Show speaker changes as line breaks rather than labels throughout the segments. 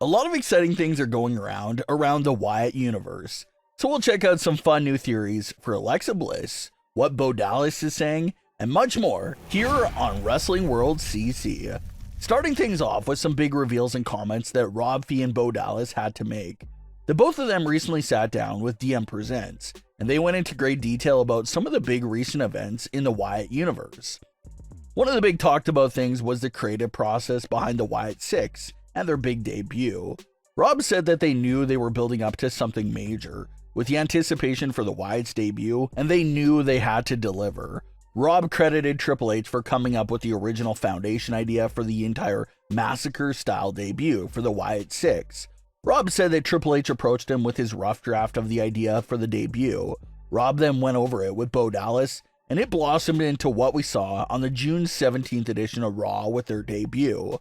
A lot of exciting things are going around the Wyatt universe, so we'll check out some fun new theories for Alexa Bliss, what Bo Dallas is saying, and much more here on WrestlingWorldCC. Starting things off with some big reveals and comments that Rob Fee and Bo Dallas had to make. The both of them recently sat down with DM Presents, and they went into great detail about some of the big recent events in the Wyatt universe. One of the big talked about things was the creative process behind the Wyatt Sicks and their big debut. Rob said that they knew they were building up to something major, with the anticipation for the Wyatt's debut, and they knew they had to deliver. Rob credited Triple H for coming up with the original foundation idea for the entire massacre-style debut for the Wyatt Sicks. Rob said that Triple H approached him with his rough draft of the idea for the debut. Rob then went over it with Bo Dallas, and it blossomed into what we saw on the June 17th edition of Raw with their debut.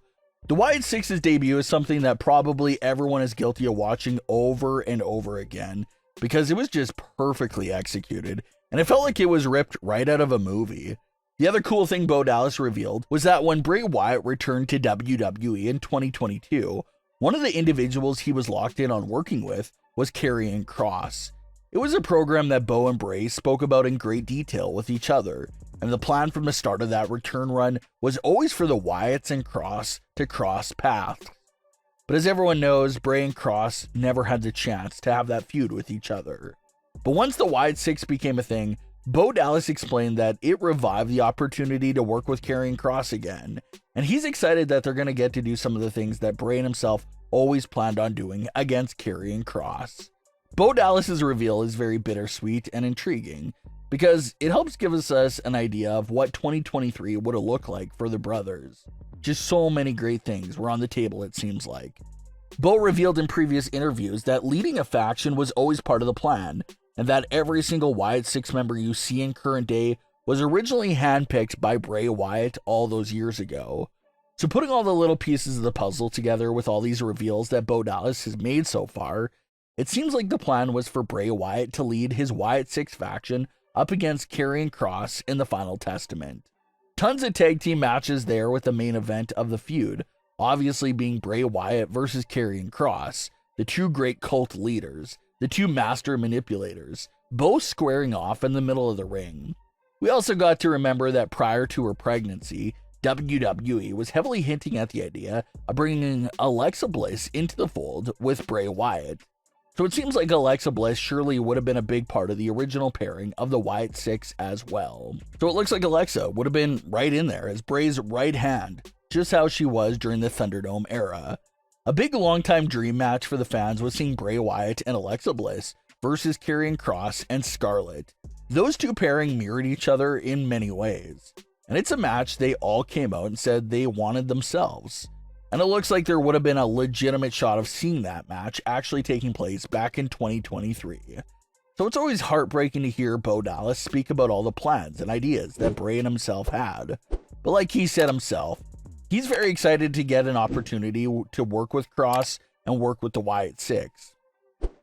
The Wyatt Sicks' debut is something that probably everyone is guilty of watching over and over again, because it was just perfectly executed, and it felt like it was ripped right out of a movie. The other cool thing Bo Dallas revealed was that when Bray Wyatt returned to WWE in 2022, one of the individuals he was locked in on working with was Karrion Kross. It was a program that Bo and Bray spoke about in great detail with each other, and the plan from the start of that return run was always for the Wyatts and Kross to cross paths. But as everyone knows, Bray and Kross never had the chance to have that feud with each other. But once the Wyatt Sicks became a thing, Bo Dallas explained that it revived the opportunity to work with Karrion Kross again, and he's excited that they're going to get to do some of the things that Bray and himself always planned on doing against Karrion Kross. Bo Dallas's reveal is very bittersweet and intriguing, because it helps give us an idea of what 2023 would have looked like for the brothers. Just so many great things were on the table, it seems like. Bo revealed in previous interviews that leading a faction was always part of the plan, and that every single Wyatt Sicks member you see in current day was originally handpicked by Bray Wyatt all those years ago. So putting all the little pieces of the puzzle together with all these reveals that Bo Dallas has made so far, it seems like the plan was for Bray Wyatt to lead his Wyatt Sicks faction up against Karrion Kross in the Final Testament. Tons of tag team matches there, with the main event of the feud obviously being Bray Wyatt versus Karrion Kross, the two great cult leaders, the two master manipulators, both squaring off in the middle of the ring. We also got to remember that prior to her pregnancy, WWE was heavily hinting at the idea of bringing Alexa Bliss into the fold with Bray Wyatt. So it seems like Alexa Bliss surely would have been a big part of the original pairing of the Wyatt Sicks as well. So it looks like Alexa would have been right in there as Bray's right hand, just how she was during the Thunderdome era. A big long-time dream match for the fans was seeing Bray Wyatt and Alexa Bliss versus Karrion Kross and Scarlett. Those two pairing mirrored each other in many ways, and it's a match they all came out and said they wanted themselves. And it looks like there would have been a legitimate shot of seeing that match actually taking place back in 2023. So it's always heartbreaking to hear Bo Dallas speak about all the plans and ideas that Bray and himself had. But like he said himself, he's very excited to get an opportunity to work with Kross and work with the Wyatt Sicks.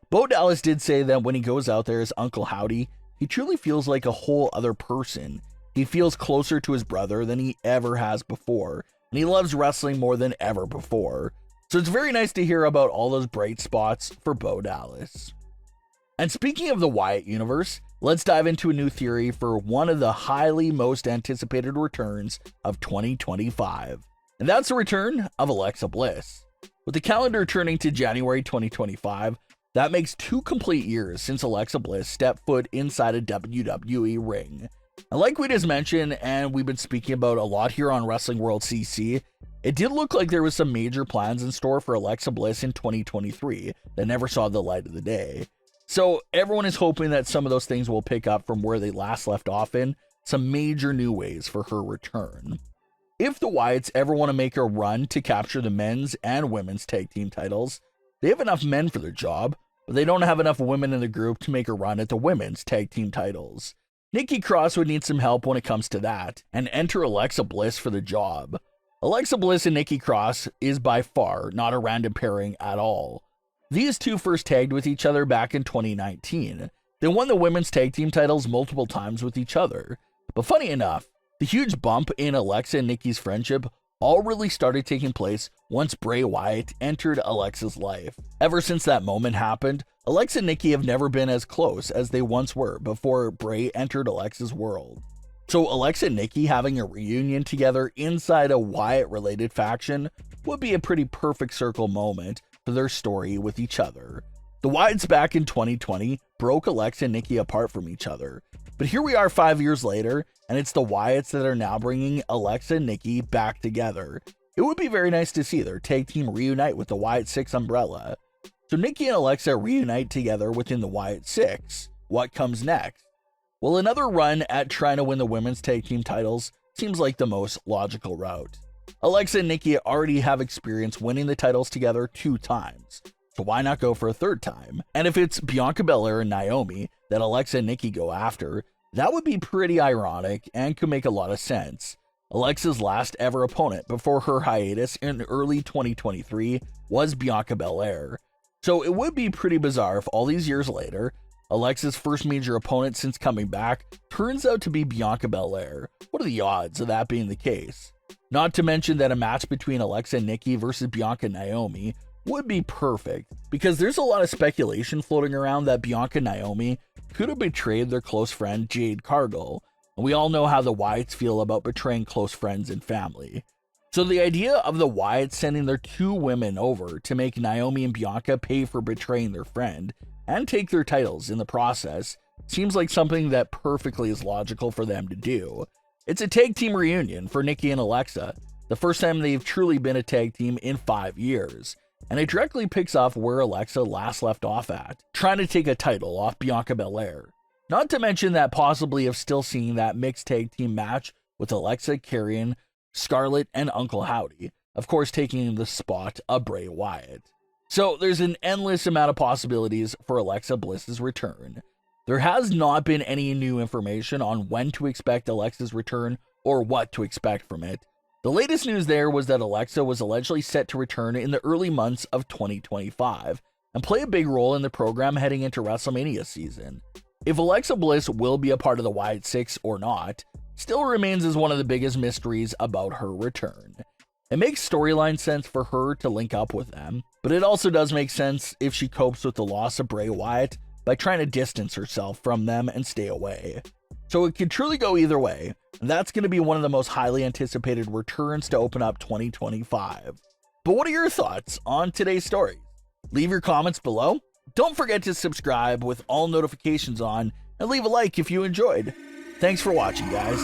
Bo Dallas did say that when he goes out there as Uncle Howdy, he truly feels like a whole other person. He feels closer to his brother than he ever has before, and he loves wrestling more than ever before. So it's very nice to hear about all those bright spots for Bo Dallas. And speaking of the Wyatt universe, let's dive into a new theory for one of the highly most anticipated returns of 2025. And that's the return of Alexa Bliss. With the calendar turning to January 2025, that makes 2 complete years since Alexa Bliss stepped foot inside a WWE ring. And like we just mentioned, and we've been speaking about a lot here on WrestlingWorldCC, it did look like there was some major plans in store for Alexa Bliss in 2023 that never saw the light of the day. So everyone is hoping that some of those things will pick up from where they last left off in some major new ways for her return. If the Wyatts ever want to make a run to capture the men's and women's tag team titles, they have enough men for their job, but they don't have enough women in the group to make a run at the women's tag team titles. Nikki Cross would need some help when it comes to that, and enter Alexa Bliss for the job. Alexa Bliss and Nikki Cross is by far not a random pairing at all. These two first tagged with each other back in 2019, They won the women's tag team titles multiple times with each other. But funny enough, the huge bump in Alexa and Nikki's friendship all really started taking place once Bray Wyatt entered Alexa's life. Ever since that moment happened, Alexa and Nikki have never been as close as they once were before Bray entered Alexa's world. So Alexa and Nikki having a reunion together inside a Wyatt-related faction would be a pretty perfect circle moment for their story with each other. The Wyatts back in 2020 broke Alexa and Nikki apart from each other, but here we are 5 years later, and it's the Wyatts that are now bringing Alexa and Nikki back together. It would be very nice to see their tag team reunite with the Wyatt Sicks umbrella. So Nikki and Alexa reunite together within the Wyatt Sicks. What comes next? Well, another run at trying to win the women's tag team titles seems like the most logical route. Alexa and Nikki already have experience winning the titles together 2 times. So why not go for a 3rd time? And if it's Bianca Belair and Naomi that Alexa and Nikki go after, that would be pretty ironic and could make a lot of sense. Alexa's last ever opponent before her hiatus in early 2023 was Bianca Belair. So it would be pretty bizarre if all these years later, Alexa's first major opponent since coming back turns out to be Bianca Belair. What are the odds of that being the case? Not to mention that a match between Alexa and Nikki versus Bianca and Naomi would be perfect, because there's a lot of speculation floating around that Bianca and Naomi could have betrayed their close friend Jade Cargill, and we all know how the Wyatts feel about betraying close friends and family. So the idea of the Wyatts sending their 2 women over to make Naomi and Bianca pay for betraying their friend and take their titles in the process seems like something that perfectly is logical for them to do. It's a tag team reunion for Nikki and Alexa, the first time they've truly been a tag team in 5 years. And it directly picks off where Alexa last left off at, trying to take a title off Bianca Belair. Not to mention that possibly of still seeing that mixed tag team match with Alexa carrying Scarlett and Uncle Howdy, of course taking the spot of Bray Wyatt. So there's an endless amount of possibilities for Alexa Bliss's return. There has not been any new information on when to expect Alexa's return or what to expect from it. The latest news there was that Alexa was allegedly set to return in the early months of 2025 and play a big role in the program heading into WrestleMania season. If Alexa Bliss will be a part of the Wyatt Sicks or not, still remains as one of the biggest mysteries about her return. It makes storyline sense for her to link up with them, but it also does make sense if she copes with the loss of Bray Wyatt by trying to distance herself from them and stay away. So it could truly go either way, and that's going to be one of the most highly anticipated returns to open up 2025. But what are your thoughts on today's story? Leave your comments below. Don't forget to subscribe with all notifications on, and leave a like if you enjoyed. Thanks for watching, guys.